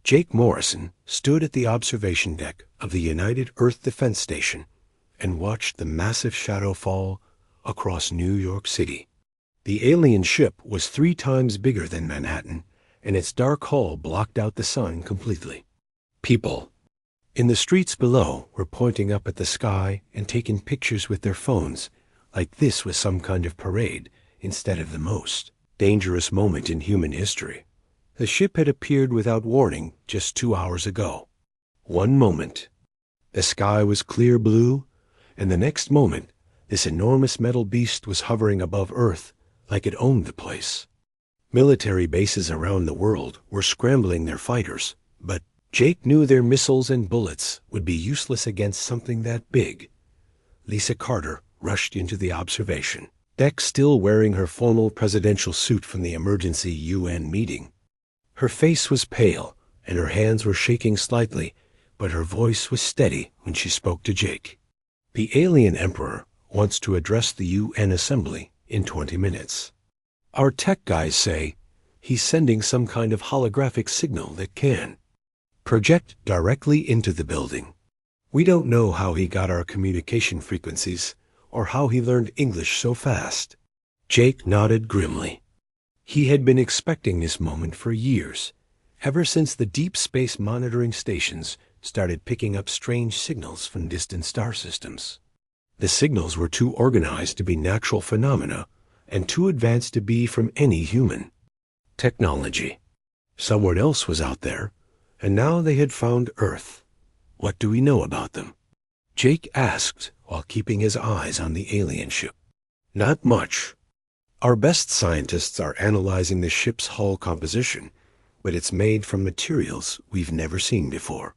Jake Morrison stood at the observation deck of the United Earth Defense Station and watched the massive shadow fall across New York City. The alien ship was 3 times bigger than Manhattan, and its dark hull blocked out the sun completely. People in the streets below were pointing up at the sky and taking pictures with their phones, like this was some kind of parade instead of the most dangerous moment in human history. The ship had appeared without warning just 2 hours ago. One moment, the sky was clear blue, and the next moment, this enormous metal beast was hovering above Earth like it owned the place. Military bases around the world were scrambling their fighters, but Jake knew their missiles and bullets would be useless against something that big. Lisa Carter rushed into the observation deck, still wearing her formal presidential suit from the emergency UN meeting. Her face was pale, and her hands were shaking slightly, but her voice was steady when she spoke to Jake. The alien emperor wants to address the UN assembly in 20 minutes. Our tech guys say he's sending some kind of holographic signal that can project directly into the building. We don't know how he got our communication frequencies or how he learned English so fast. Jake nodded grimly. He had been expecting this moment for years, ever since the deep space monitoring stations started picking up strange signals from distant star systems. The signals were too organized to be natural phenomena and too advanced to be from any human technology. Someone else was out there, and now they had found Earth. What do we know about them? Jake asked while keeping his eyes on the alien ship. Not much. Our best scientists are analyzing the ship's hull composition, but it's made from materials we've never seen before.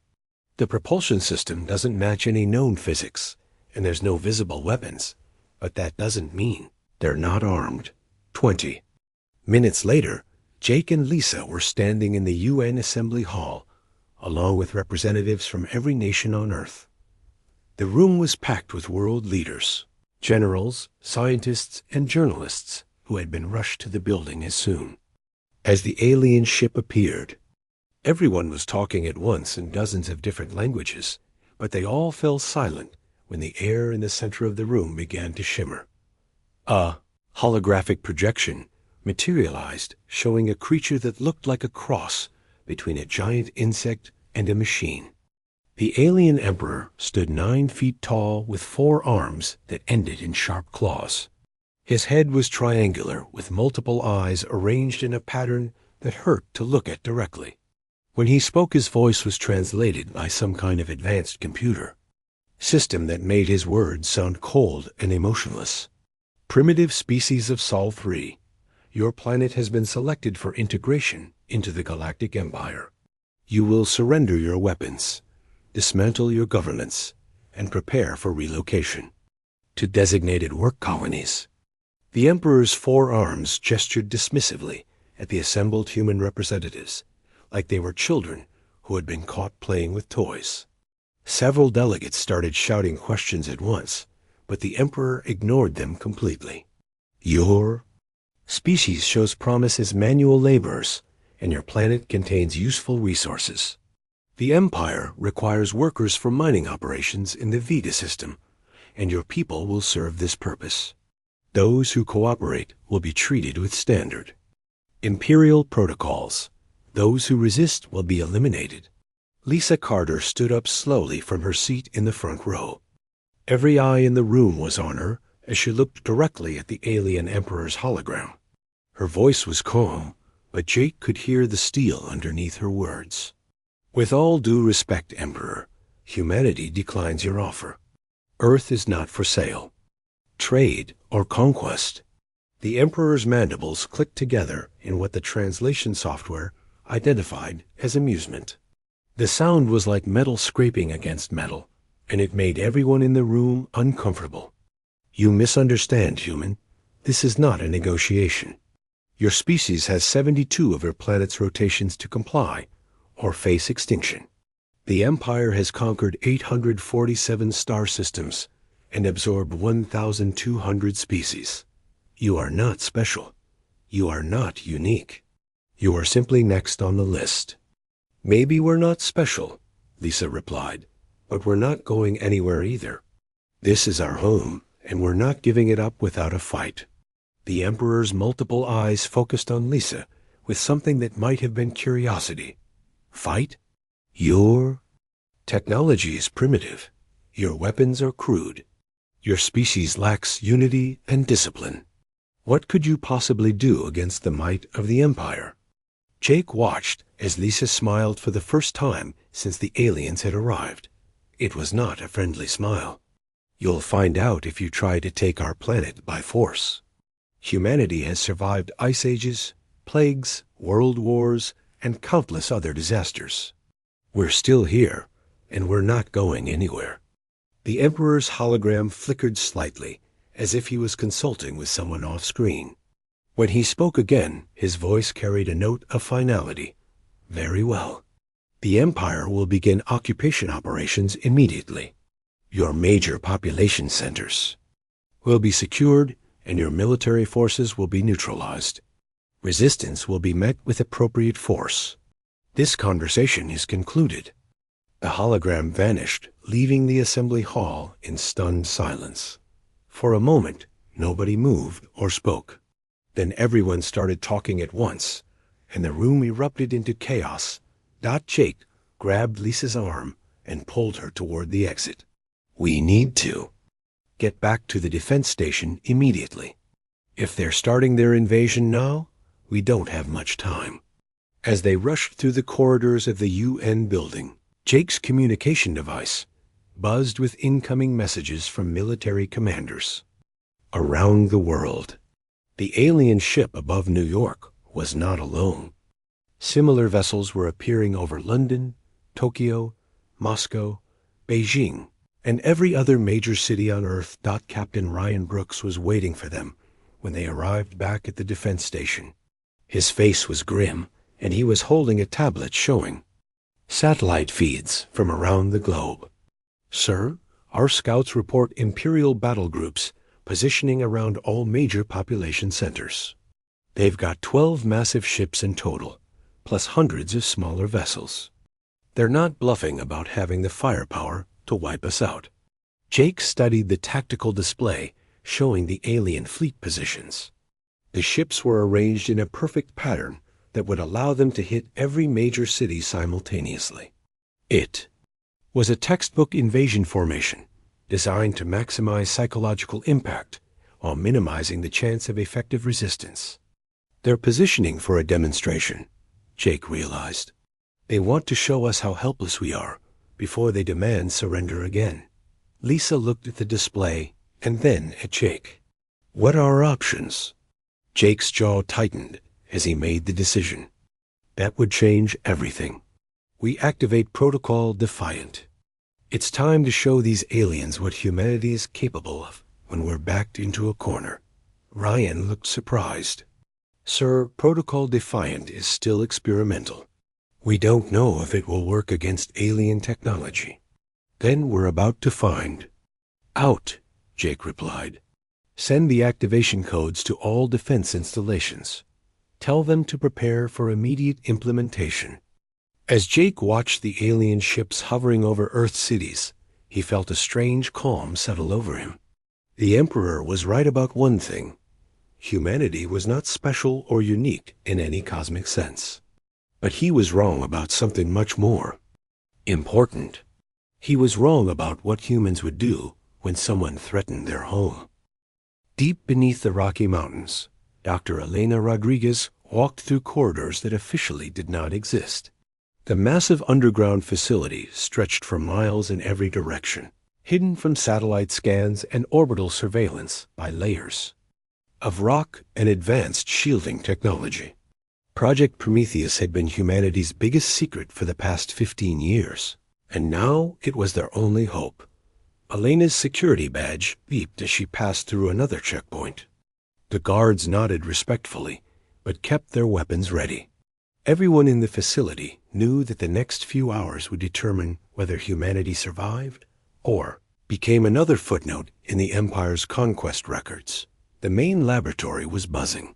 The propulsion system doesn't match any known physics, and there's no visible weapons, but that doesn't mean they're not armed. 20 minutes later, Jake and Lisa were standing in the UN Assembly Hall, along with representatives from every nation on Earth. The room was packed with world leaders, generals, scientists, and journalists who had been rushed to the building as soon as the alien ship appeared. Everyone was talking at once in dozens of different languages, but they all fell silent when the air in the center of the room began to shimmer. A holographic projection materialized, showing a creature that looked like a cross between a giant insect and a machine. The alien emperor stood 9 feet tall with 4 arms that ended in sharp claws. His head was triangular with multiple eyes arranged in a pattern that hurt to look at directly. When he spoke, his voice was translated by some kind of advanced computer system that made his words sound cold and emotionless. Primitive species of Sol 3, your planet has been selected for integration into the Galactic Empire. You will surrender your weapons, dismantle your governments, and prepare for relocation to designated work colonies. The Emperor's 4 arms gestured dismissively at the assembled human representatives, like they were children who had been caught playing with toys. Several delegates started shouting questions at once, but the Emperor ignored them completely. Your species shows promise as manual laborers, and your planet contains useful resources. The Empire requires workers for mining operations in the Vita system, and your people will serve this purpose. Those who cooperate will be treated with standard Imperial protocols. Those who resist will be eliminated. Lisa Carter stood up slowly from her seat in the front row. Every eye in the room was on her as she looked directly at the alien emperor's hologram. Her voice was calm, but Jake could hear the steel underneath her words. With all due respect, Emperor, humanity declines your offer. Earth is not for sale. Trade or conquest. The Emperor's mandibles clicked together in what the translation software identified as amusement. The sound was like metal scraping against metal, and it made everyone in the room uncomfortable. You misunderstand, human. This is not a negotiation. Your species has 72 of your planet's rotations to comply, or face extinction. The Empire has conquered 847 star systems and absorbed 1,200 species. You are not special. You are not unique. You are simply next on the list. Maybe we're not special, Lisa replied, but we're not going anywhere either. This is our home, and we're not giving it up without a fight. The Emperor's multiple eyes focused on Lisa with something that might have been curiosity. Fight? Your technology is primitive. Your weapons are crude. Your species lacks unity and discipline. What could you possibly do against the might of the Empire? Jake watched as Lisa smiled for the first time since the aliens had arrived. It was not a friendly smile. You'll find out if you try to take our planet by force. Humanity has survived ice ages, plagues, world wars, and countless other disasters. We're still here, and we're not going anywhere. The Emperor's hologram flickered slightly, as if he was consulting with someone off-screen. When he spoke again, his voice carried a note of finality. Very well. The Empire will begin occupation operations immediately. Your major population centers will be secured, and your military forces will be neutralized. Resistance will be met with appropriate force. This conversation is concluded. The hologram vanished, leaving the assembly hall in stunned silence. For a moment, nobody moved or spoke. Then everyone started talking at once, and the room erupted into chaos. Jake grabbed Lisa's arm and pulled her toward the exit. We need to get back to the defense station immediately. If they're starting their invasion now, we don't have much time. As they rushed through the corridors of the UN building, Jake's communication device buzzed with incoming messages from military commanders. Around the world, the alien ship above New York was not alone. Similar vessels were appearing over London, Tokyo, Moscow, Beijing, and every other major city on Earth. Captain Ryan Brooks was waiting for them when they arrived back at the defense station. His face was grim, and he was holding a tablet showing satellite feeds from around the globe. Sir, our scouts report Imperial battle groups positioning around all major population centers. They've got 12 massive ships in total, plus hundreds of smaller vessels. They're not bluffing about having the firepower to wipe us out. Jake studied the tactical display showing the alien fleet positions. The ships were arranged in a perfect pattern that would allow them to hit every major city simultaneously. It was a textbook invasion formation designed to maximize psychological impact while minimizing the chance of effective resistance. They're positioning for a demonstration, Jake realized. They want to show us how helpless we are before they demand surrender again. Lisa looked at the display and then at Jake. What are our options? Jake's jaw tightened as he made the decision. That would change everything. We activate Protocol Defiant. It's time to show these aliens what humanity is capable of when we're backed into a corner. Ryan looked surprised. Sir, Protocol Defiant is still experimental. We don't know if it will work against alien technology. Then we're about to find out, Jake replied. Send the activation codes to all defense installations. Tell them to prepare for immediate implementation. As Jake watched the alien ships hovering over Earth cities, he felt a strange calm settle over him. The Emperor was right about one thing. Humanity was not special or unique in any cosmic sense. But he was wrong about something much more important. He was wrong about what humans would do when someone threatened their home. Deep beneath the Rocky Mountains, Dr. Elena Rodriguez walked through corridors that officially did not exist. The massive underground facility stretched for miles in every direction, hidden from satellite scans and orbital surveillance by layers of rock and advanced shielding technology. Project Prometheus had been humanity's biggest secret for the past 15 years, and now it was their only hope. Elena's security badge beeped as she passed through another checkpoint. The guards nodded respectfully, but kept their weapons ready. Everyone in the facility knew that the next few hours would determine whether humanity survived or became another footnote in the Empire's conquest records. The main laboratory was buzzing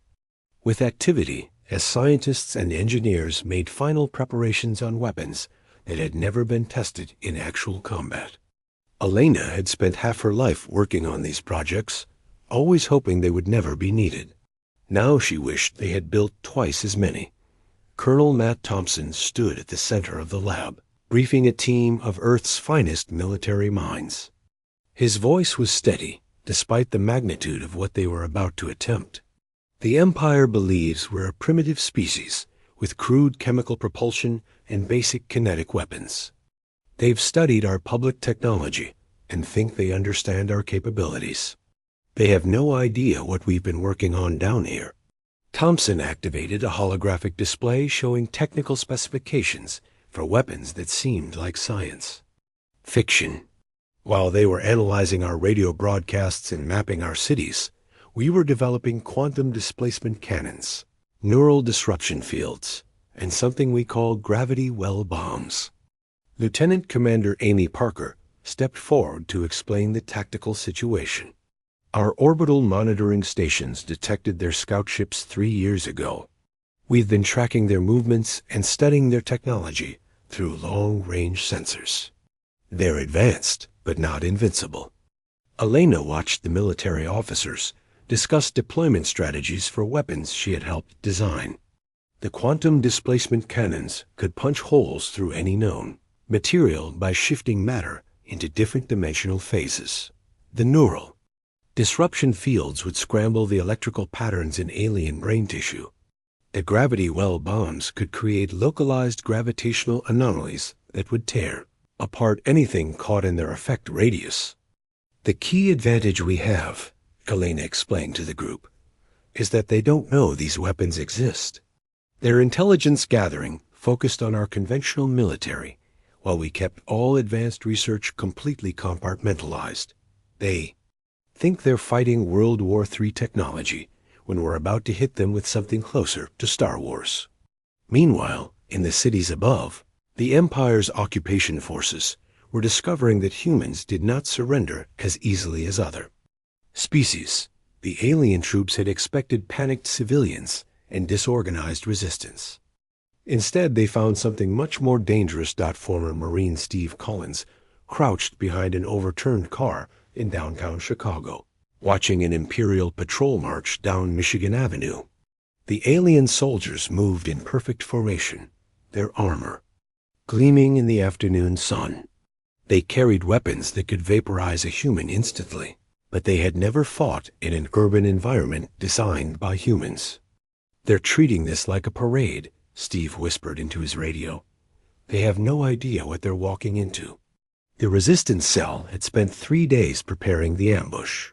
with activity as scientists and engineers made final preparations on weapons that had never been tested in actual combat. Elena had spent half her life working on these projects, always hoping they would never be needed. Now she wished they had built twice as many. Colonel Matt Thompson stood at the center of the lab, briefing a team of Earth's finest military minds. His voice was steady, despite the magnitude of what they were about to attempt. The Empire believes we're a primitive species, with crude chemical propulsion and basic kinetic weapons. They've studied our public technology and think they understand our capabilities. They have no idea what we've been working on down here. Thompson activated a holographic display showing technical specifications for weapons that seemed like science. Fiction. While they were analyzing our radio broadcasts and mapping our cities, we were developing quantum displacement cannons, neural disruption fields, and something we call gravity well bombs. Lieutenant Commander Amy Parker stepped forward to explain the tactical situation. Our orbital monitoring stations detected their scout ships 3 years ago. We've been tracking their movements and studying their technology through long-range sensors. They're advanced, but not invincible. Elena watched the military officers discuss deployment strategies for weapons she had helped design. The quantum displacement cannons could punch holes through any known material by shifting matter into different dimensional phases. The neural disruption fields would scramble the electrical patterns in alien brain tissue. The gravity well bombs could create localized gravitational anomalies that would tear apart anything caught in their effect radius. The key advantage we have, Elena explained to the group, is that they don't know these weapons exist. Their intelligence gathering focused on our conventional military, while we kept all advanced research completely compartmentalized. They think they're fighting World War III technology when we're about to hit them with something closer to Star Wars. Meanwhile, in the cities above, the Empire's occupation forces were discovering that humans did not surrender as easily as other species. The alien troops had expected panicked civilians and disorganized resistance. Instead, they found something much more dangerous. Former Marine Steve Collins crouched behind an overturned car in downtown Chicago, watching an Imperial patrol march down Michigan Avenue. The alien soldiers moved in perfect formation, their armor gleaming in the afternoon sun. They carried weapons that could vaporize a human instantly, but they had never fought in an urban environment designed by humans. They're treating this like a parade, Steve whispered into his radio. They have no idea what they're walking into. The resistance cell had spent 3 days preparing the ambush.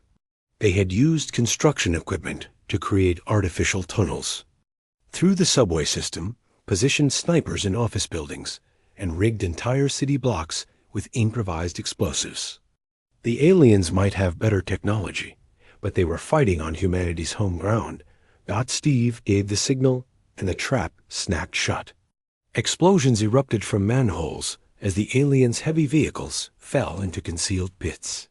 They had used construction equipment to create artificial tunnels. Through the subway system, positioned snipers in office buildings, and rigged entire city blocks with improvised explosives. The aliens might have better technology, but they were fighting on humanity's home ground. Steve gave the signal, and the trap snapped shut. Explosions erupted from manholes as the aliens' heavy vehicles fell into concealed pits.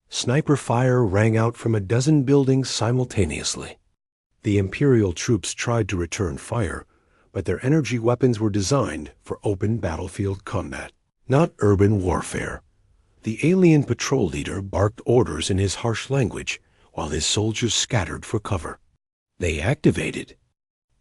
Sniper fire rang out from a dozen buildings simultaneously. The Imperial troops tried to return fire, but their energy weapons were designed for open battlefield combat, not urban warfare. The alien patrol leader barked orders in his harsh language while his soldiers scattered for cover. They activated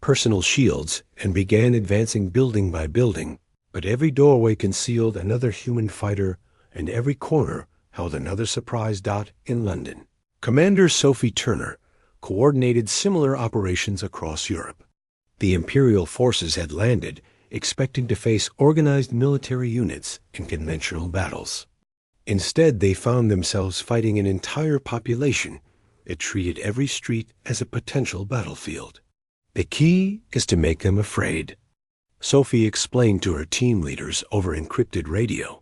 personal shields and began advancing building by building, but every doorway concealed another human fighter and every corner held another surprise dot in London. Commander Sophie Turner coordinated similar operations across Europe. The Imperial forces had landed, expecting to face organized military units in conventional battles. Instead, they found themselves fighting an entire population that treated every street as a potential battlefield. The key is to make them afraid, Sophie explained to her team leaders over encrypted radio.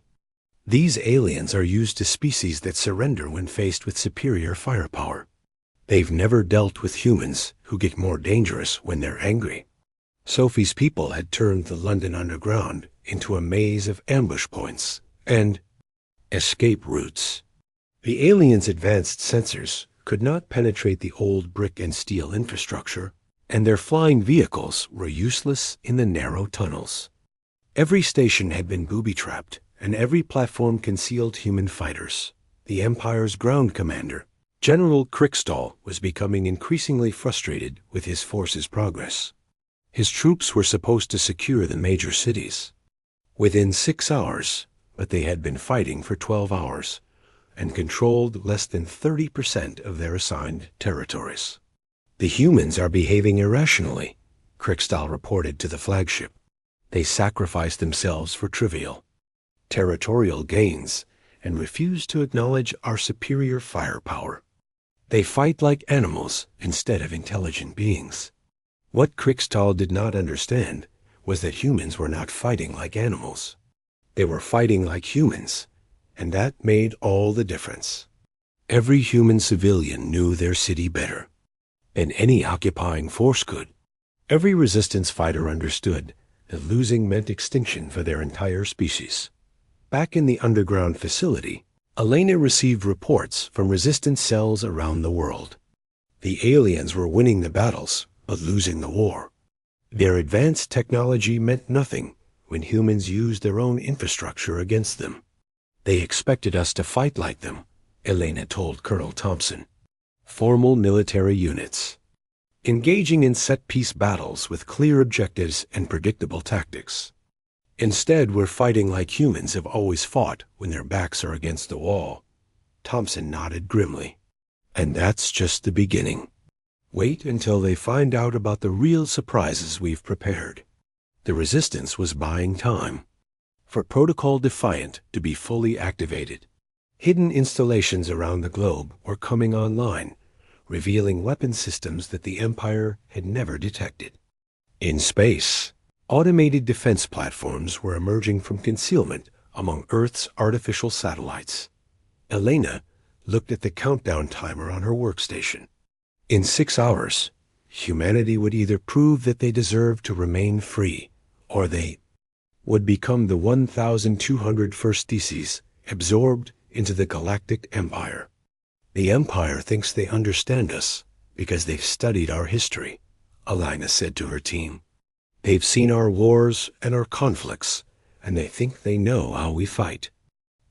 These aliens are used to species that surrender when faced with superior firepower. They've never dealt with humans who get more dangerous when they're angry. Sophie's people had turned the London Underground into a maze of ambush points and escape routes. The aliens' advanced sensors could not penetrate the old brick and steel infrastructure, and their flying vehicles were useless in the narrow tunnels. Every station had been booby-trapped, and every platform concealed human fighters. The Empire's ground commander, General Krickstall, was becoming increasingly frustrated with his force's progress. His troops were supposed to secure the major cities within 6 hours, but they had been fighting for 12 hours and controlled less than 30% of their assigned territories. "The humans are behaving irrationally," Krickstall reported to the flagship. "They sacrifice themselves for trivial territorial gains and refuse to acknowledge our superior firepower. They fight like animals instead of intelligent beings." What Krickstall did not understand was that humans were not fighting like animals. They were fighting like humans, and that made all the difference. Every human civilian knew their city better than any occupying force could. Every resistance fighter understood that losing meant extinction for their entire species. Back in the underground facility, Elena received reports from resistance cells around the world. The aliens were winning the battles, but losing the war. Their advanced technology meant nothing when humans used their own infrastructure against them. "They expected us to fight like them," Elena told Colonel Thompson. "Formal military units, engaging in set-piece battles with clear objectives and predictable tactics. Instead, we're fighting like humans have always fought when their backs are against the wall." Thompson nodded grimly. "And that's just the beginning. Wait until they find out about the real surprises we've prepared." The resistance was buying time for Protocol Defiant to be fully activated. Hidden installations around the globe were coming online, revealing weapon systems that the Empire had never detected. In space, automated defense platforms were emerging from concealment among Earth's artificial satellites. Elena looked at the countdown timer on her workstation. In 6 hours, humanity would either prove that they deserved to remain free, or they would become the 1,201st species absorbed into the Galactic Empire. "The Empire thinks they understand us because they've studied our history," Elena said to her team. "They've seen our wars and our conflicts, and they think they know how we fight.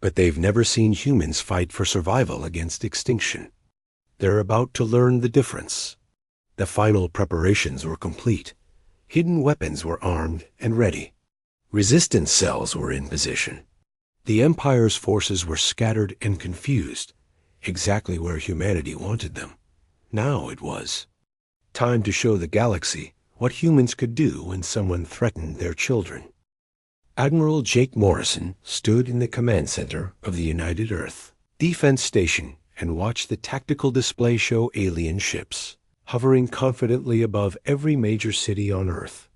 But they've never seen humans fight for survival against extinction. They're about to learn the difference." The final preparations were complete. Hidden weapons were armed and ready. Resistance cells were in position. The Empire's forces were scattered and confused, exactly where humanity wanted them. Now it was time to show the galaxy what humans could do when someone threatened their children. Admiral Jake Morrison stood in the command center of the United Earth Defense Station and watched the tactical display show alien ships hovering confidently above every major city on Earth.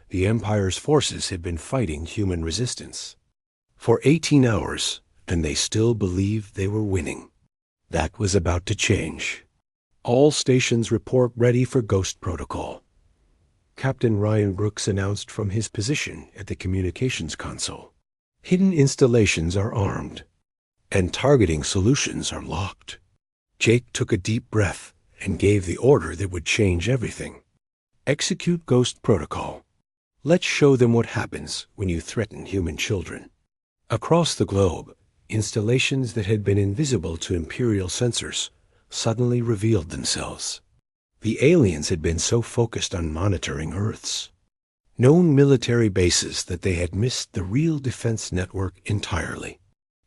The Empire's forces had been fighting human resistance for 18 hours, and they still believed they were winning. That was about to change. "All stations report ready for Ghost Protocol," Captain Ryan Brooks announced from his position at the communications console. "Hidden installations are armed, and targeting solutions are locked." Jake took a deep breath and gave the order that would change everything. "Execute Ghost Protocol. Let's show them what happens when you threaten human children." Across the globe, installations that had been invisible to Imperial sensors suddenly revealed themselves. The aliens had been so focused on monitoring Earth's known military bases that they had missed the real defense network entirely.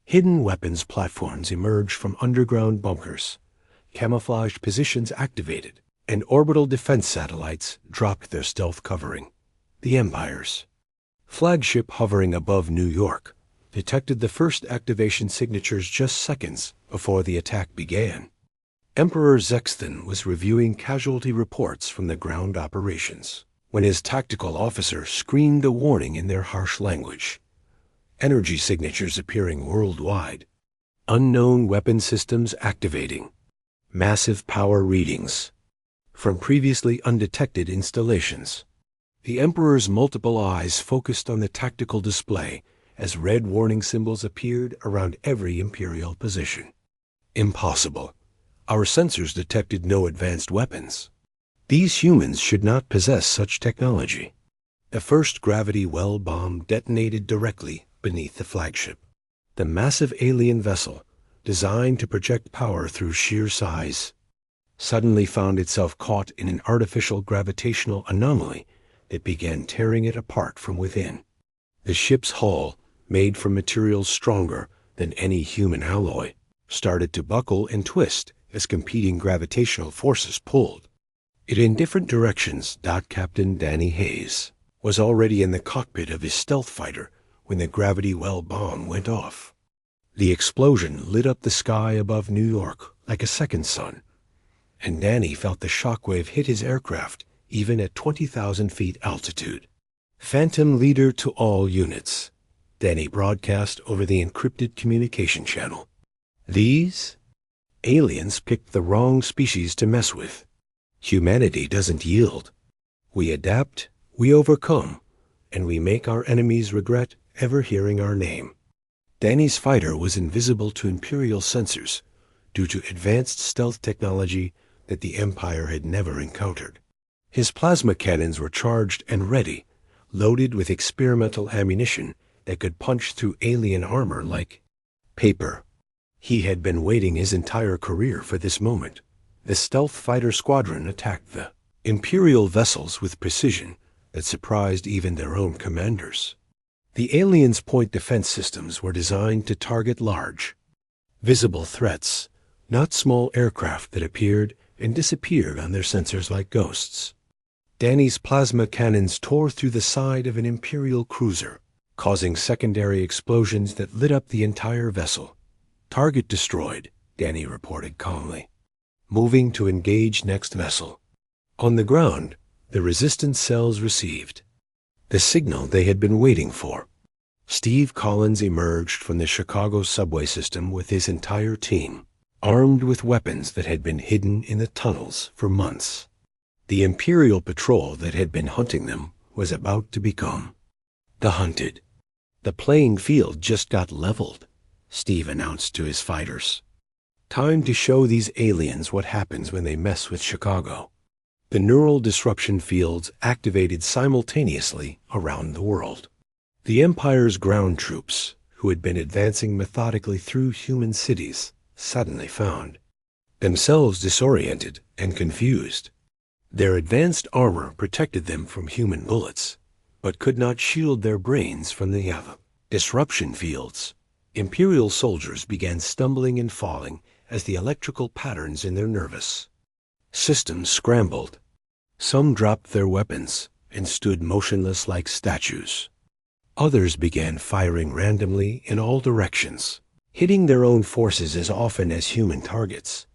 Hidden weapons platforms emerged from underground bunkers, camouflage positions activated, and orbital defense satellites dropped their stealth covering. The Empire's flagship hovering above New York detected the first activation signatures just seconds before the attack began. Emperor Zexton was reviewing casualty reports from the ground operations when his tactical officer screamed a warning in their harsh language. Energy signatures appearing worldwide. Unknown weapon systems activating. Massive power readings from previously undetected installations. The Emperor's multiple eyes focused on the tactical display as red warning symbols appeared around every Imperial position. "Impossible. Our sensors detected no advanced weapons." These humans should not possess such technology. The first gravity well bomb detonated directly beneath the flagship. The massive alien vessel, designed to project power through sheer size, suddenly found itself caught in an artificial gravitational anomaly that began tearing it apart from within. The ship's hull, made from materials stronger than any human alloy, started to buckle and twist as competing gravitational forces pulled it in different directions. Captain Danny Hayes was already in the cockpit of his stealth fighter when the gravity well bomb went off. The explosion lit up the sky above New York like a second sun, and Danny felt the shockwave hit his aircraft even at 20,000 feet altitude. "Phantom leader to all units," Danny broadcast over the encrypted communication channel. "These aliens picked the wrong species to mess with. Humanity doesn't yield. We adapt, we overcome, and we make our enemies regret ever hearing our name." Danny's fighter was invisible to Imperial sensors due to advanced stealth technology that the Empire had never encountered. His plasma cannons were charged and ready, loaded with experimental ammunition that could punch through alien armor like paper. He had been waiting his entire career for this moment. The stealth fighter squadron attacked the Imperial vessels with precision that surprised even their own commanders. The aliens' point defense systems were designed to target large, visible threats, not small aircraft that appeared and disappeared on their sensors like ghosts. Danny's plasma cannons tore through the side of an Imperial cruiser, causing secondary explosions that lit up the entire vessel. "Target destroyed," Danny reported calmly, moving to engage next vessel. On the ground, the resistance cells received the signal they had been waiting for. Steve Collins emerged from the Chicago subway system with his entire team, armed with weapons that had been hidden in the tunnels for months. The Imperial patrol that had been hunting them was about to become the hunted. "The playing field just got leveled," Steve announced to his fighters. "Time to show these aliens what happens when they mess with Chicago." The neural disruption fields activated simultaneously around the world. The Empire's ground troops, who had been advancing methodically through human cities, suddenly found themselves disoriented and confused. Their advanced armor protected them from human bullets, but could not shield their brains from the disruption fields. Imperial soldiers began stumbling and falling as the electrical patterns in their nervous systems scrambled. Some dropped their weapons and stood motionless like statues. Others began firing randomly in all directions, hitting their own forces as often as human targets.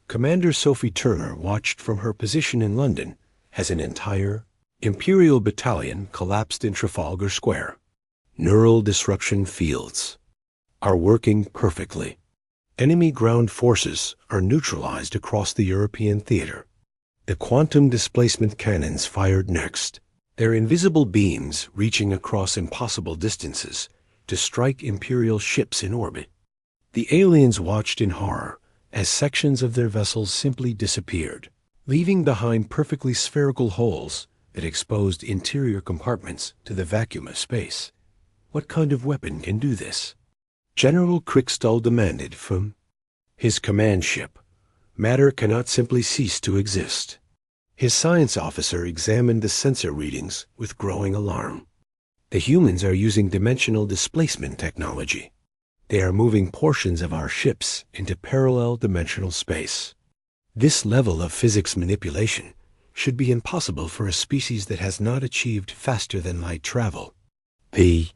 Commander Sophie Turner watched from her position in London as an entire Imperial battalion collapsed in Trafalgar Square. Neural disruption fields are working perfectly. Enemy ground forces are neutralized across the European theater. The quantum displacement cannons fired next, their invisible beams reaching across impossible distances to strike Imperial ships in orbit. The aliens watched in horror as sections of their vessels simply disappeared, leaving behind perfectly spherical holes that exposed interior compartments to the vacuum of space. What kind of weapon can do this? General Kriegstall demanded from his command ship. Matter cannot simply cease to exist. His science officer examined the sensor readings with growing alarm. The humans are using dimensional displacement technology. They are moving portions of our ships into parallel dimensional space. This level of physics manipulation should be impossible for a species that has not achieved faster than light travel. The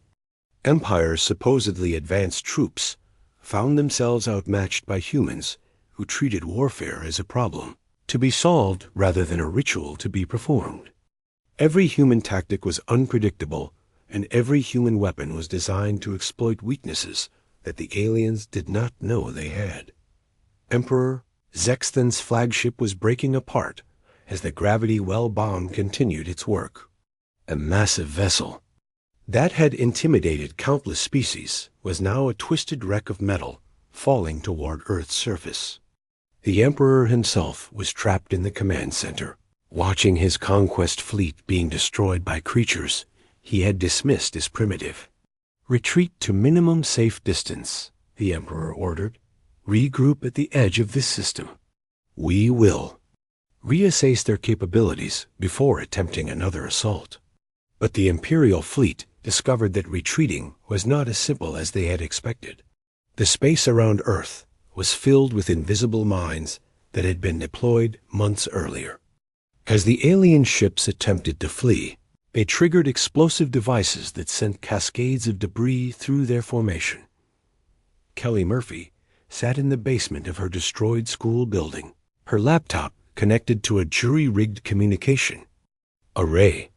Empire's supposedly advanced troops found themselves outmatched by humans who treated warfare as a problem to be solved rather than a ritual to be performed. Every human tactic was unpredictable, and every human weapon was designed to exploit weaknesses that the aliens did not know they had. Emperor Zexthan's flagship was breaking apart as the gravity well bomb continued its work. A massive vessel that had intimidated countless species was now a twisted wreck of metal falling toward Earth's surface. The Emperor himself was trapped in the command center, Watching his conquest fleet being destroyed by creatures he had dismissed as primitive. "Retreat to minimum safe distance," the Emperor ordered. "Regroup at the edge of this system. We will reassess their capabilities before attempting another assault." But the Imperial fleet discovered that retreating was not as simple as they had expected. The space around Earth was filled with invisible mines that had been deployed months earlier. As the alien ships attempted to flee, they triggered explosive devices that sent cascades of debris through their formation. Kelly Murphy sat in the basement of her destroyed school building, her laptop connected to a jury-rigged communication array.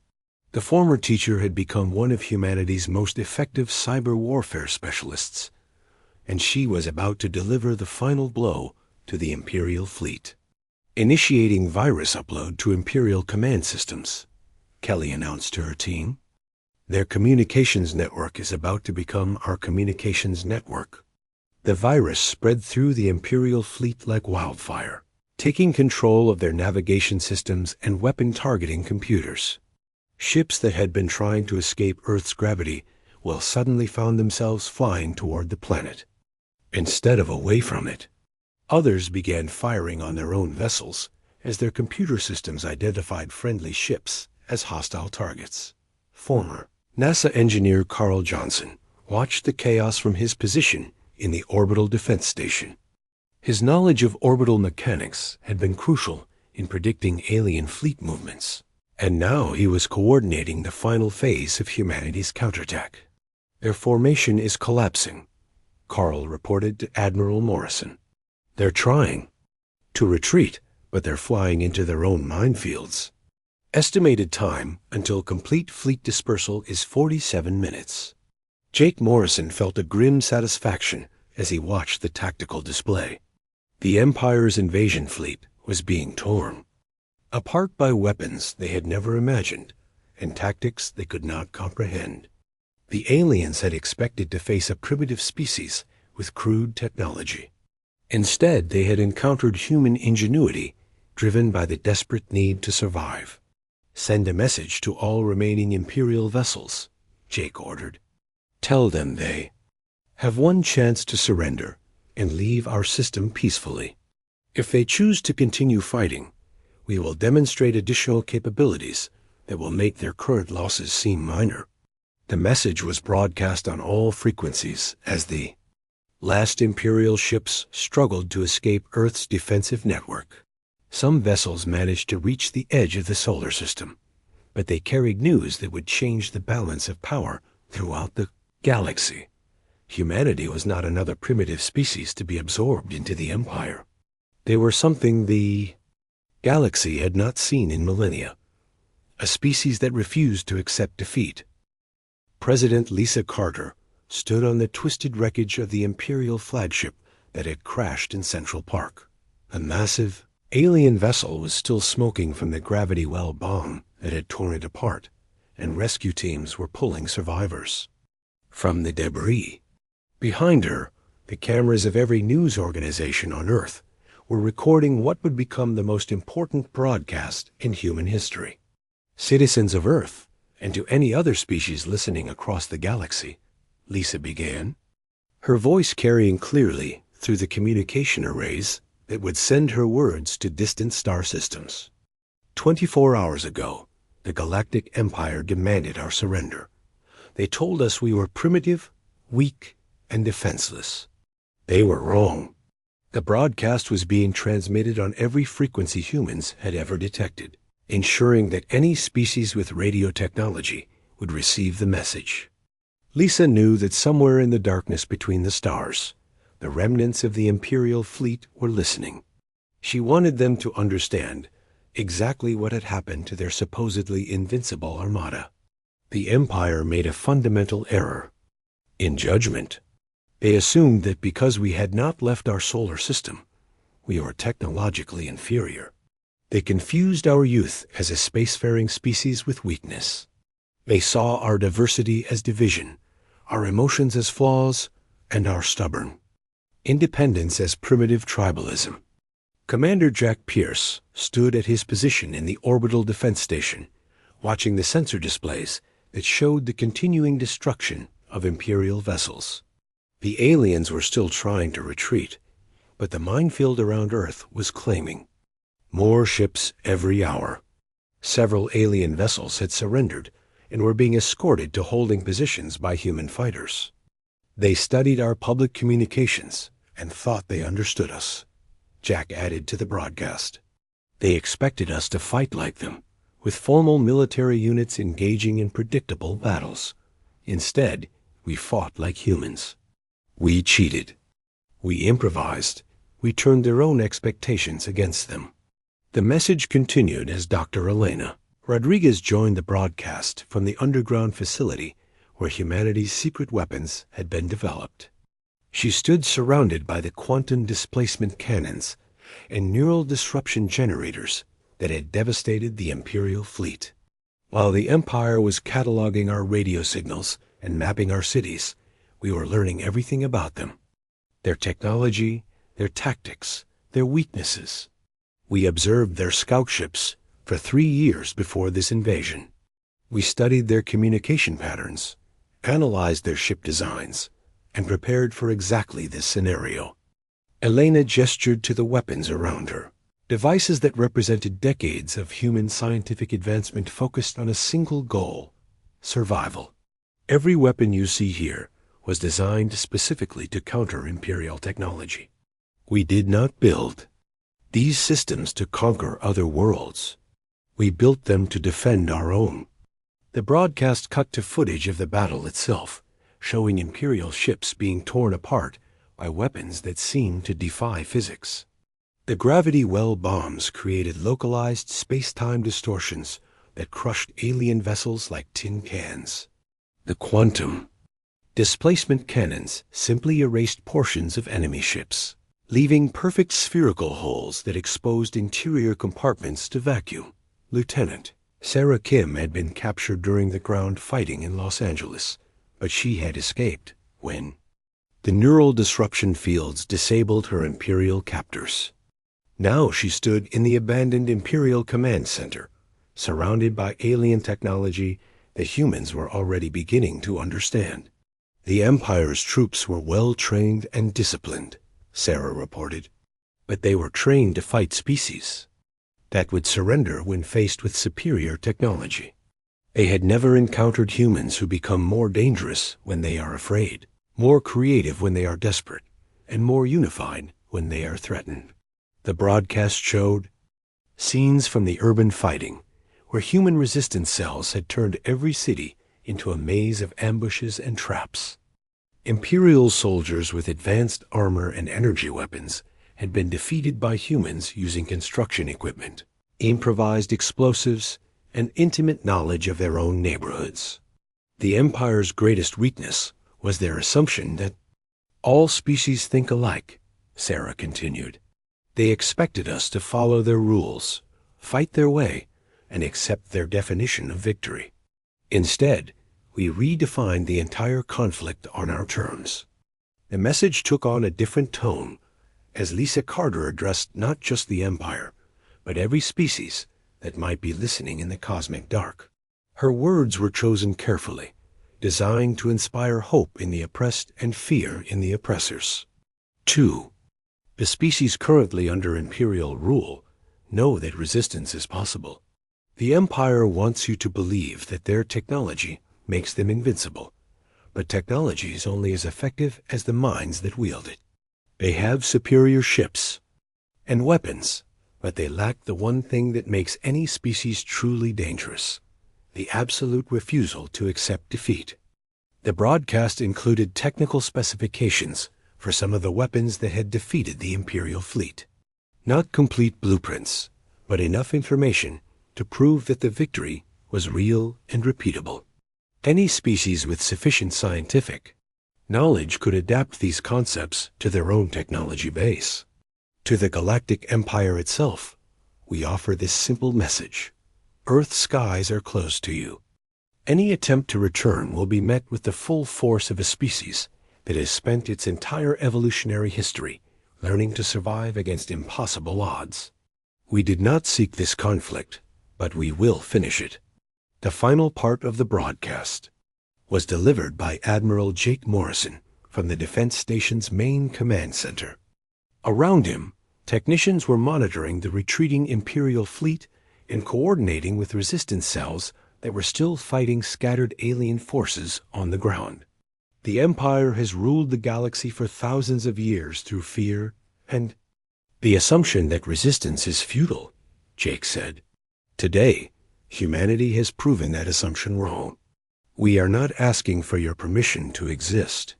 The former teacher had become one of humanity's most effective cyber warfare specialists, and she was about to deliver the final blow to the Imperial fleet. "Initiating virus upload to Imperial command systems," Kelly announced to her team. "Their communications network is about to become our communications network." The virus spread through the Imperial fleet like wildfire, taking control of their navigation systems and weapon targeting computers. Ships that had been trying to escape Earth's gravity suddenly found themselves flying toward the planet, instead of away from it. Others began firing on their own vessels as their computer systems identified friendly ships as hostile targets. Former NASA engineer Carl Johnson watched the chaos from his position in the Orbital Defense Station. His knowledge of orbital mechanics had been crucial in predicting alien fleet movements, and now he was coordinating the final phase of humanity's counterattack. "Their formation is collapsing," Carl reported to Admiral Morrison. "They're trying to retreat, but they're flying into their own minefields. Estimated time until complete fleet dispersal is 47 minutes. Jake Morrison felt a grim satisfaction as he watched the tactical display. The Empire's invasion fleet was being torn apart by weapons they had never imagined and tactics they could not comprehend. The aliens had expected to face a primitive species with crude technology. Instead, they had encountered human ingenuity driven by the desperate need to survive. "Send a message to all remaining Imperial vessels," Jake ordered. "Tell them they have one chance to surrender and leave our system peacefully. If they choose to continue fighting, we will demonstrate additional capabilities that will make their current losses seem minor." The message was broadcast on all frequencies as the last Imperial ships struggled to escape Earth's defensive network. Some vessels managed to reach the edge of the solar system, but they carried news that would change the balance of power throughout the galaxy. Humanity was not another primitive species to be absorbed into the Empire. They were something the galaxy had not seen in millennia, a species that refused to accept defeat. President Lisa Carter stood on the twisted wreckage of the Imperial flagship that had crashed in Central Park. A massive alien vessel was still smoking from the gravity well bomb that had torn it apart, and rescue teams were pulling survivors from the debris. Behind her, the cameras of every news organization on Earth were recording what would become the most important broadcast in human history. "Citizens of Earth, and to any other species listening across the galaxy," Lisa began, her voice carrying clearly through the communication arrays that would send her words to distant star systems. 24 hours ago, the Galactic Empire demanded our surrender. They told us we were primitive, weak, and defenseless. They were wrong. The broadcast was being transmitted on every frequency humans had ever detected, ensuring that any species with radio technology would receive the message. Lisa knew that somewhere in the darkness between the stars, the remnants of the Imperial fleet were listening. She wanted them to understand exactly what had happened to their supposedly invincible armada. The Empire made a fundamental error in judgment. They assumed that because we had not left our solar system, we were technologically inferior. They confused our youth as a spacefaring species with weakness. They saw our diversity as division, our emotions as flaws, and our stubborn independence as primitive tribalism. Commander Jack Pierce stood at his position in the orbital defense station, watching the sensor displays that showed the continuing destruction of Imperial vessels. The aliens were still trying to retreat, but the minefield around Earth was claiming. More ships every hour. Several alien vessels had surrendered and were being escorted to holding positions by human fighters. They studied our public communications and thought they understood us, Jack added to the broadcast. They expected us to fight like them, with formal military units engaging in predictable battles. Instead, we fought like humans. We cheated. We improvised. We turned their own expectations against them. The message continued as Dr. Elena Rodriguez joined the broadcast from the underground facility where humanity's secret weapons had been developed. She stood surrounded by the quantum displacement cannons and neural disruption generators that had devastated the Imperial fleet. While the Empire was cataloging our radio signals and mapping our cities, we were learning everything about them. Their technology, their tactics, their weaknesses. We observed their scout ships for 3 years before this invasion. We studied their communication patterns, analyzed their ship designs, and prepared for exactly this scenario. Elena gestured to the weapons around her, devices that represented decades of human scientific advancement focused on a single goal: survival. Every weapon you see here was designed specifically to counter Imperial technology. We did not build these systems to conquer other worlds. We built them to defend our own. The broadcast cut to footage of the battle itself, showing Imperial ships being torn apart by weapons that seemed to defy physics. The gravity well bombs created localized space-time distortions that crushed alien vessels like tin cans. The quantum displacement cannons simply erased portions of enemy ships, leaving perfect spherical holes that exposed interior compartments to vacuum. Lieutenant Sarah Kim had been captured during the ground fighting in Los Angeles, but she had escaped when the neural disruption fields disabled her Imperial captors. Now she stood in the abandoned Imperial Command Center, surrounded by alien technology that humans were already beginning to understand. The Empire's troops were well trained and disciplined, Sarah reported, but they were trained to fight species that would surrender when faced with superior technology. They had never encountered humans who become more dangerous when they are afraid, more creative when they are desperate, and more unified when they are threatened. The broadcast showed scenes from the urban fighting, where human resistance cells had turned every city into a maze of ambushes and traps. Imperial soldiers with advanced armor and energy weapons had been defeated by humans using construction equipment, improvised explosives, and intimate knowledge of their own neighborhoods. The Empire's greatest weakness was their assumption that all species think alike, Sarah continued. They expected us to follow their rules, fight their way, and accept their definition of victory. Instead, we redefined the entire conflict on our terms. The message took on a different tone as Lisa Carter addressed not just the Empire, but every species that might be listening in the cosmic dark. Her words were chosen carefully, designed to inspire hope in the oppressed and fear in the oppressors. 2. The species currently under Imperial rule know that resistance is possible. The Empire wants you to believe that their technology makes them invincible, but technology is only as effective as the minds that wield it. They have superior ships and weapons, but they lack the one thing that makes any species truly dangerous: the absolute refusal to accept defeat. The broadcast included technical specifications for some of the weapons that had defeated the Imperial fleet. Not complete blueprints, but enough information to prove that the victory was real and repeatable. Any species with sufficient scientific knowledge could adapt these concepts to their own technology base. To the Galactic Empire itself, we offer this simple message: Earth's skies are closed to you. Any attempt to return will be met with the full force of a species that has spent its entire evolutionary history learning to survive against impossible odds. We did not seek this conflict, but we will finish it. The final part of the broadcast was delivered by Admiral Jake Morrison from the Defense Station's main command center. Around him, technicians were monitoring the retreating Imperial fleet and coordinating with resistance cells that were still fighting scattered alien forces on the ground. The Empire has ruled the galaxy for thousands of years through fear and the assumption that resistance is futile, Jake said. Today, humanity has proven that assumption wrong. We are not asking for your permission to exist.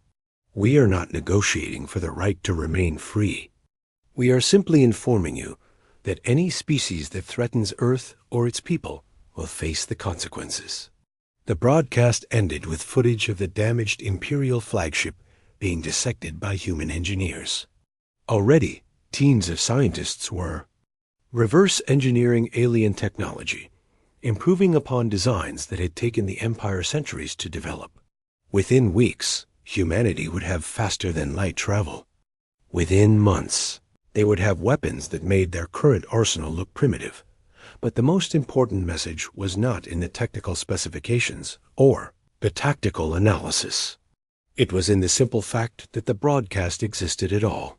We are not negotiating for the right to remain free. We are simply informing you that any species that threatens Earth or its people will face the consequences. The broadcast ended with footage of the damaged Imperial flagship being dissected by human engineers. Already, teams of scientists were reverse engineering alien technology, improving upon designs that had taken the Empire centuries to develop. Within weeks, humanity would have faster-than-light travel. Within months, they would have weapons that made their current arsenal look primitive. But the most important message was not in the technical specifications or the tactical analysis. It was in the simple fact that the broadcast existed at all.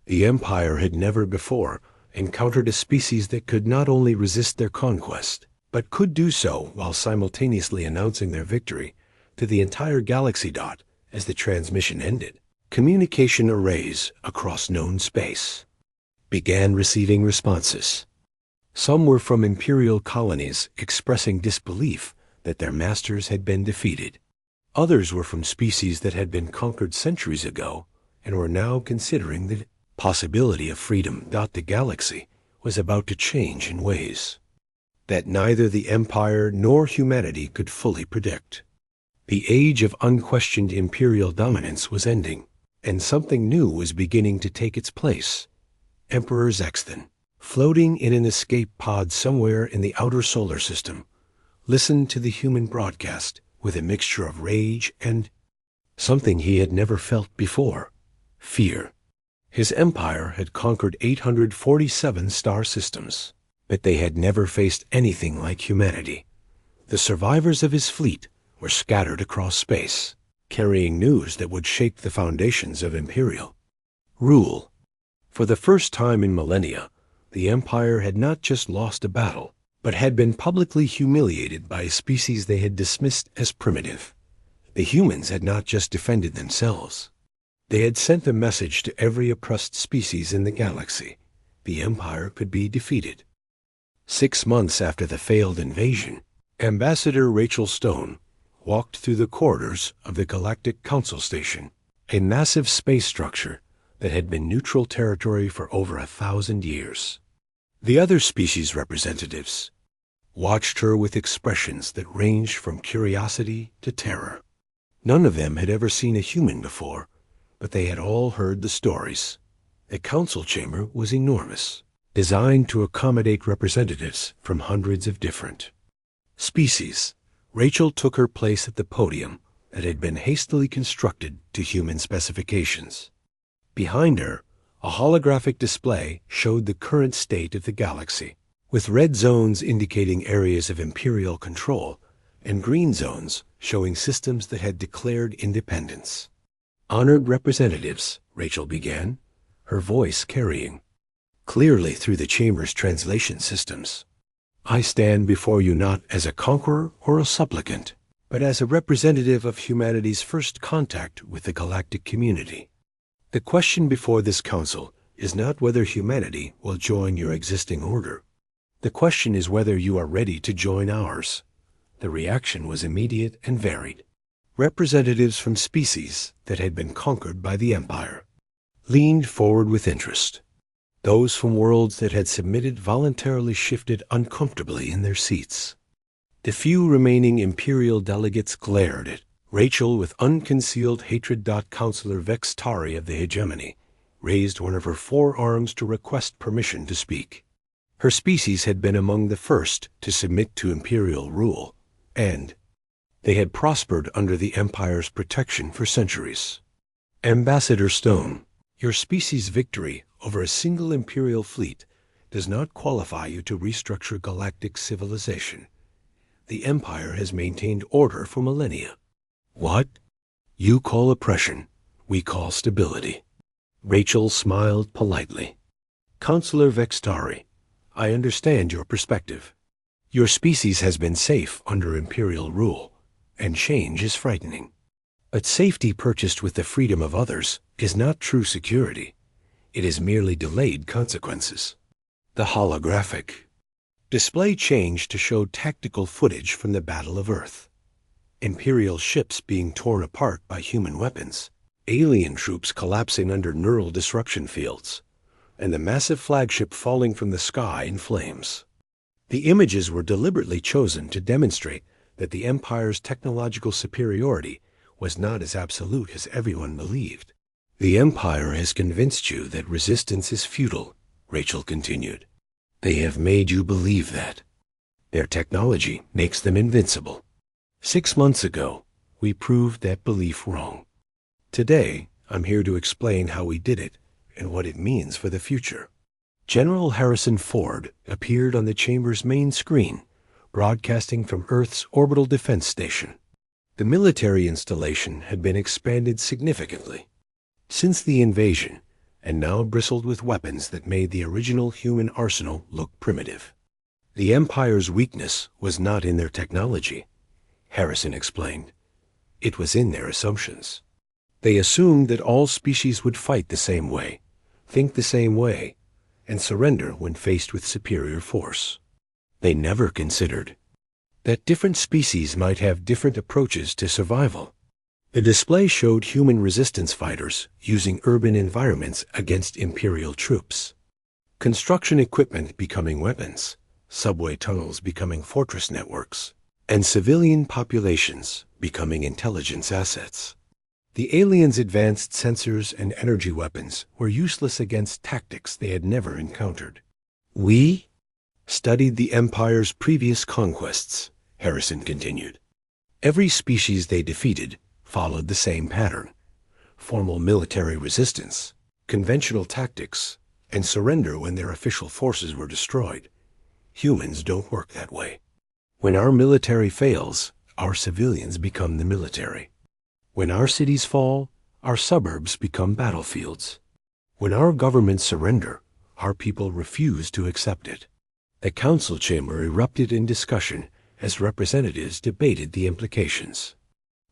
The Empire had never before encountered a species that could not only resist their conquest, but could do so while simultaneously announcing their victory to the entire galaxy dot as the transmission ended. Communication arrays across known space began receiving responses. Some were from Imperial colonies expressing disbelief that their masters had been defeated. Others were from species that had been conquered centuries ago and were now considering the possibility of freedom. The galaxy was about to change in ways that neither the Empire nor humanity could fully predict. The age of unquestioned Imperial dominance was ending, and something new was beginning to take its place. Emperor Zexton, floating in an escape pod somewhere in the outer solar system, listened to the human broadcast with a mixture of rage and something he had never felt before: fear. His empire had conquered 847 star systems, but they had never faced anything like humanity. The survivors of his fleet were scattered across space, carrying news that would shake the foundations of Imperial rule. For the first time in millennia, the Empire had not just lost a battle, but had been publicly humiliated by a species they had dismissed as primitive. The humans had not just defended themselves. They had sent a message to every oppressed species in the galaxy: the Empire could be defeated. 6 months after the failed invasion, Ambassador Rachel Stone walked through the corridors of the Galactic Council Station, a massive space structure that had been neutral territory for over 1,000 years. The other species representatives watched her with expressions that ranged from curiosity to terror. None of them had ever seen a human before, but they had all heard the stories. The council chamber was enormous, designed to accommodate representatives from hundreds of different species. Rachel took her place at the podium that had been hastily constructed to human specifications. Behind her, a holographic display showed the current state of the galaxy, with red zones indicating areas of Imperial control and green zones showing systems that had declared independence. "Honored representatives," Rachel began, her voice carrying clearly through the chamber's translation systems. "I stand before you not as a conqueror or a supplicant, but as a representative of humanity's first contact with the galactic community. The question before this council is not whether humanity will join your existing order. The question is whether you are ready to join ours." The reaction was immediate and varied. Representatives from species that had been conquered by the Empire leaned forward with interest. Those from worlds that had submitted voluntarily shifted uncomfortably in their seats. The few remaining Imperial delegates glared at Rachel with unconcealed hatred. Counselor Vex Tari of the Hegemony raised one of her forearms to request permission to speak. Her species had been among the first to submit to Imperial rule, and they had prospered under the Empire's protection for centuries. Ambassador Stone, Your species' victory over a single Imperial fleet does not qualify you to restructure galactic civilization. The Empire has maintained order for millennia. What? You call oppression, we call stability. Rachel smiled politely. Counselor Vextari, I understand your perspective. Your species has been safe under Imperial rule, and change is frightening. But safety purchased with the freedom of others is not true security. It is merely delayed consequences. The holographic display changed to show tactical footage from the Battle of Earth. Imperial ships being torn apart by human weapons, alien troops collapsing under neural disruption fields, and the massive flagship falling from the sky in flames. The images were deliberately chosen to demonstrate that the Empire's technological superiority was not as absolute as everyone believed. The Empire has convinced you that resistance is futile, Rachel continued. They have made you believe that. Their technology makes them invincible. 6 months ago, we proved that belief wrong. Today, I'm here to explain how we did it and what it means for the future. General Harrison Ford appeared on the chamber's main screen, broadcasting from Earth's orbital defense station. The military installation had been expanded significantly since the invasion, and now bristled with weapons that made the original human arsenal look primitive. The Empire's weakness was not in their technology, Harrison explained. It was in their assumptions. They assumed that all species would fight the same way, think the same way, and surrender when faced with superior force. They never considered that different species might have different approaches to survival. The display showed human resistance fighters using urban environments against Imperial troops, construction equipment becoming weapons, subway tunnels becoming fortress networks, and civilian populations becoming intelligence assets. The aliens' advanced sensors and energy weapons were useless against tactics they had never encountered. We studied the Empire's previous conquests, Harrison continued. Every species they defeated followed the same pattern: formal military resistance, conventional tactics, and surrender when their official forces were destroyed. Humans don't work that way. When our military fails, our civilians become the military. When our cities fall, our suburbs become battlefields. When our governments surrender, our people refuse to accept it. The council chamber erupted in discussion as representatives debated the implications.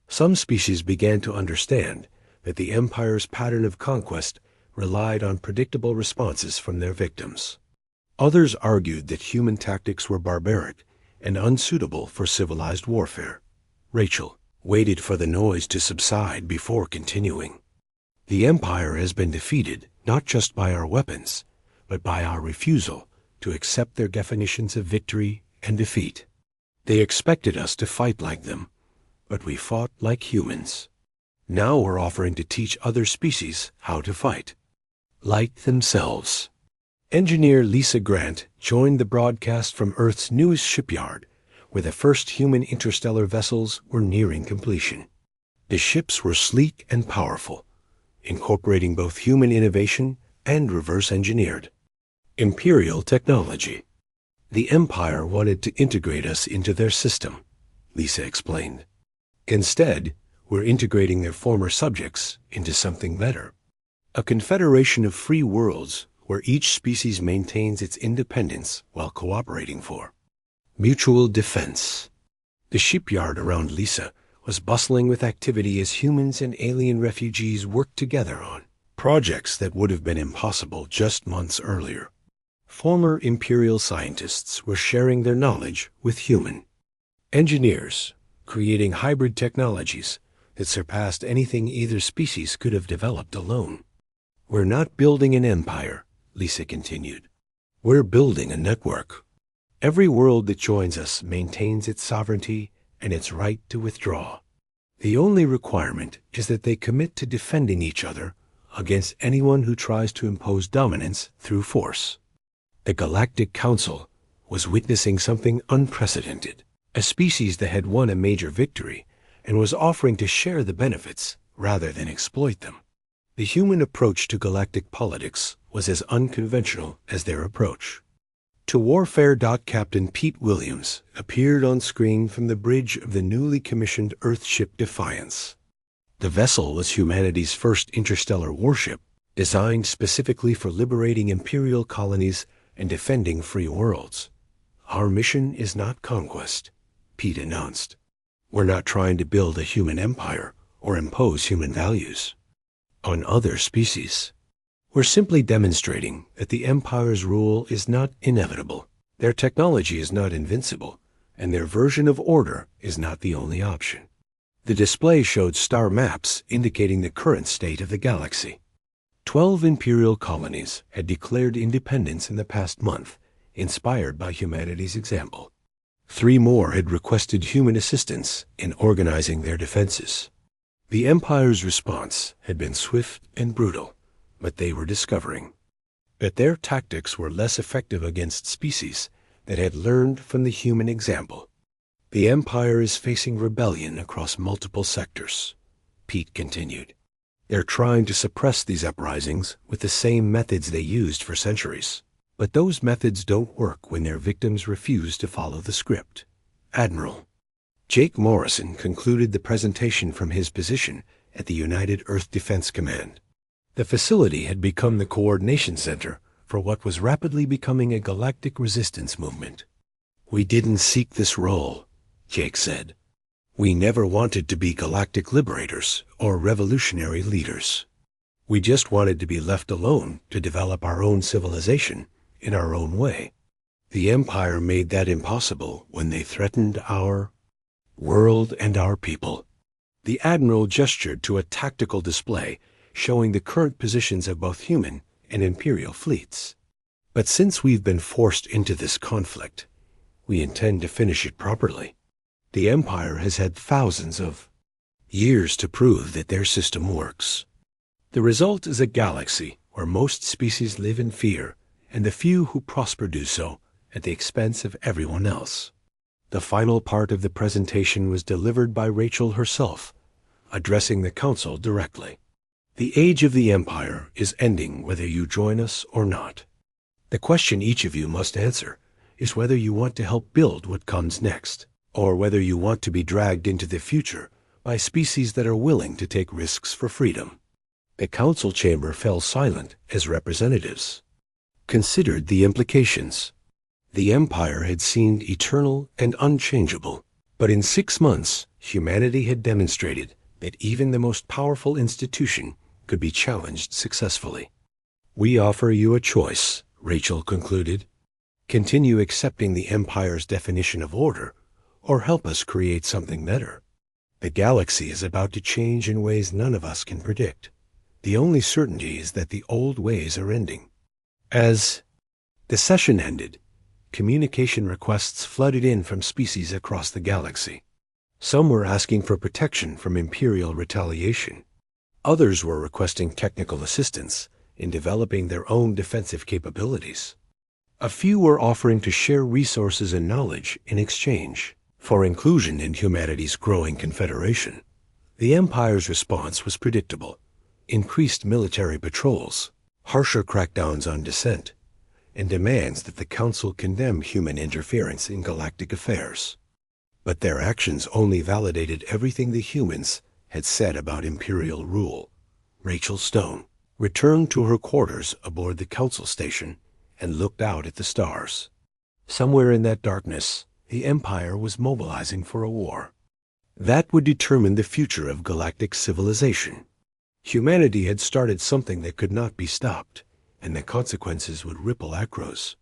Some species began to understand that the Empire's pattern of conquest relied on predictable responses from their victims. Others argued that human tactics were barbaric and unsuitable for civilized warfare. Rachel waited for the noise to subside before continuing. The Empire has been defeated not just by our weapons, but by our refusal to accept their definitions of victory and defeat. They expected us to fight like them, but we fought like humans. Now we're offering to teach other species how to fight like themselves. Engineer Lisa Grant joined the broadcast from Earth's newest shipyard, where the first human interstellar vessels were nearing completion. The ships were sleek and powerful, incorporating both human innovation and reverse-engineered Imperial technology. The Empire wanted to integrate us into their system, Lisa explained. Instead, we're integrating their former subjects into something better. A confederation of free worlds where each species maintains its independence while cooperating for mutual defense. The shipyard around Lisa was bustling with activity as humans and alien refugees worked together on projects that would have been impossible just months earlier. Former Imperial scientists were sharing their knowledge with human engineers, creating hybrid technologies that surpassed anything either species could have developed alone. We're not building an empire, Lisa continued. We're building a network. Every world that joins us maintains its sovereignty and its right to withdraw. The only requirement is that they commit to defending each other against anyone who tries to impose dominance through force. The Galactic Council was witnessing something unprecedented, a species that had won a major victory and was offering to share the benefits rather than exploit them. The human approach to galactic politics was as unconventional as their approach. To warfare. Captain Pete Williams appeared on screen from the bridge of the newly commissioned Earthship Defiance. The vessel was humanity's first interstellar warship, designed specifically for liberating imperial colonies and defending free worlds. "Our mission is not conquest," Pete announced. "We're not trying to build a human empire or impose human values on other species. We're simply demonstrating that the Empire's rule is not inevitable, their technology is not invincible, and their version of order is not the only option." The display showed star maps indicating the current state of the galaxy. 12 imperial colonies had declared independence in the past month, inspired by humanity's example. 3 more had requested human assistance in organizing their defenses. The Empire's response had been swift and brutal, but they were discovering that their tactics were less effective against species that had learned from the human example. "The Empire is facing rebellion across multiple sectors," Pete continued. "They're trying to suppress these uprisings with the same methods they used for centuries. But those methods don't work when their victims refuse to follow the script." Admiral Jake Morrison concluded the presentation from his position at the United Earth Defense Command. The facility had become the coordination center for what was rapidly becoming a galactic resistance movement. "We didn't seek this role," Jake said. "We never wanted to be galactic liberators or revolutionary leaders. We just wanted to be left alone to develop our own civilization in our own way. The Empire made that impossible when they threatened our world and our people." The Admiral gestured to a tactical display showing the current positions of both human and Imperial fleets. "But since we've been forced into this conflict, we intend to finish it properly. The Empire has had thousands of years to prove that their system works. The result is a galaxy where most species live in fear, and the few who prosper do so at the expense of everyone else." The final part of the presentation was delivered by Rachel herself, addressing the Council directly. "The age of the Empire is ending whether you join us or not. The question each of you must answer is whether you want to help build what comes next, or whether you want to be dragged into the future by species that are willing to take risks for freedom." The council chamber fell silent as representatives considered the implications. The Empire had seemed eternal and unchangeable, but in 6 months humanity had demonstrated that even the most powerful institution could be challenged successfully. "We offer you a choice," Rachel concluded. "Continue accepting the Empire's definition of order, or help us create something better. The galaxy is about to change in ways none of us can predict. The only certainty is that the old ways are ending." As the session ended, communication requests flooded in from species across the galaxy. Some were asking for protection from Imperial retaliation. Others were requesting technical assistance in developing their own defensive capabilities. A few were offering to share resources and knowledge in exchange for inclusion in humanity's growing confederation. The Empire's response was predictable: increased military patrols, harsher crackdowns on dissent, and demands that the Council condemn human interference in galactic affairs. But their actions only validated everything the humans had said about Imperial rule. Rachel Stone returned to her quarters aboard the Council station and looked out at the stars. Somewhere in that darkness, the Empire was mobilizing for a war that would determine the future of galactic civilization. Humanity had started something that could not be stopped, and the consequences would ripple across